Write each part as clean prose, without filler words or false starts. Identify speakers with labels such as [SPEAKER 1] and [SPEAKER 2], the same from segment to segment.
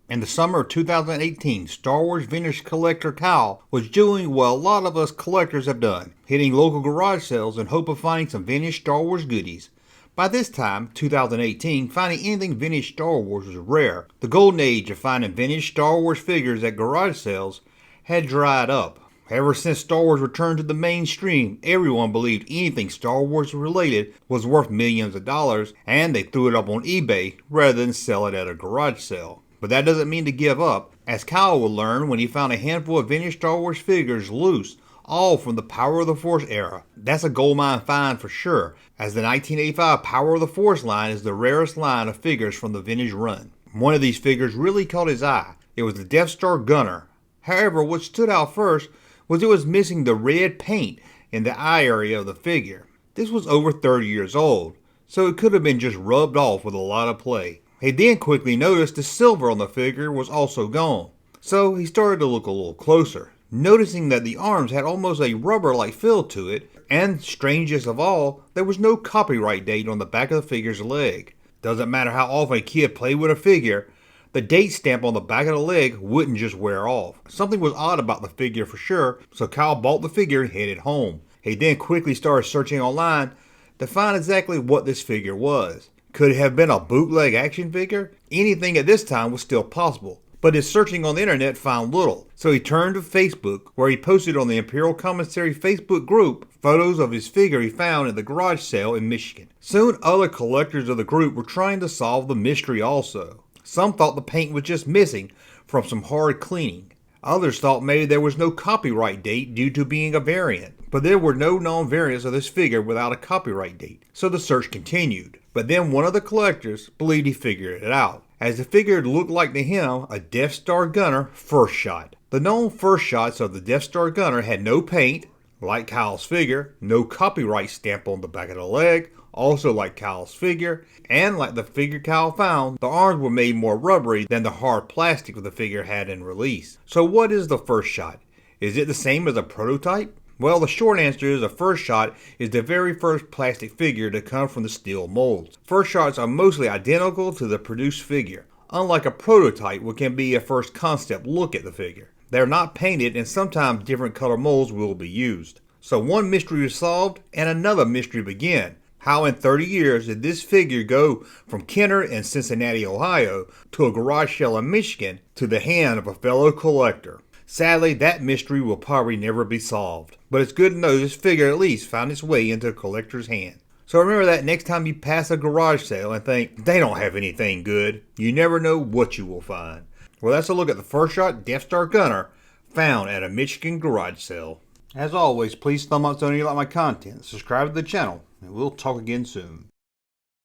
[SPEAKER 1] In the summer of 2018, Star Wars vintage collector Kyle was doing what a lot of us collectors have done, hitting local garage sales in hope of finding some vintage Star Wars goodies. By this time, 2018, finding anything vintage Star Wars was rare. The golden age of finding vintage Star Wars figures at garage sales had dried up. Ever since Star Wars returned to the mainstream, everyone believed anything Star Wars related was worth millions of dollars, and they threw it up on eBay rather than sell it at a garage sale. But that doesn't mean to give up, as Kyle would learn when he found a handful of vintage Star Wars figures loose, all from the Power of the Force era. That's a goldmine find for sure, as the 1985 Power of the Force line is the rarest line of figures from the vintage run. One of these figures really caught his eye. It was the Death Star Gunner. However, what stood out first was it was missing the red paint in the eye area of the figure. This was over 30 years old, so it could have been just rubbed off with a lot of play. He then quickly noticed the silver on the figure was also gone, so he started to look a little closer, noticing that the arms had almost a rubber-like feel to it, and strangest of all, there was no copyright date on the back of the figure's leg. Doesn't matter how often a kid played with a figure, the date stamp on the back of the leg wouldn't just wear off. Something was odd about the figure for sure, so Kyle bought the figure and headed home. He then quickly started searching online to find exactly what this figure was. Could it have been a bootleg action figure? Anything at this time was still possible, but his searching on the internet found little. So he turned to Facebook, where he posted on the Imperial Commissary Facebook group photos of his figure he found at the garage sale in Michigan. Soon other collectors of the group were trying to solve the mystery also. Some thought the paint was just missing from some hard cleaning. Others thought maybe there was no copyright date due to being a variant. But there were no known variants of this figure without a copyright date, so the search continued. But then one of the collectors believed he figured it out, as the figure looked like to him a Death Star Gunner first shot. The known first shots of the Death Star Gunner had no paint, like Kyle's figure, no copyright stamp on the back of the leg, also like Kyle's figure, and like the figure Kyle found, the arms were made more rubbery than the hard plastic the figure had in release. So what is the first shot? Is it the same as a prototype? Well, the short answer is a first shot is the very first plastic figure to come from the steel molds. First shots are mostly identical to the produced figure, unlike a prototype which can be a first concept look at the figure. They are not painted and sometimes different color molds will be used. So one mystery is solved and another mystery began. How in 30 years did this figure go from Kenner in Cincinnati, Ohio, to a garage sale in Michigan to the hand of a fellow collector? Sadly, that mystery will probably never be solved, but it's good to know this figure at least found its way into a collector's hand. So remember that next time you pass a garage sale and think, they don't have anything good. You never know what you will find. Well, that's a look at the first shot Death Star Gunner found at a Michigan garage sale. As always, please thumb up so you like my content, subscribe to the channel, and we'll talk again soon.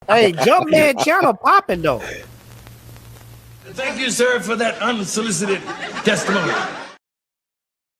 [SPEAKER 2] Hey, Junkman channel popping though.
[SPEAKER 3] Thank you, sir, for that unsolicited testimony.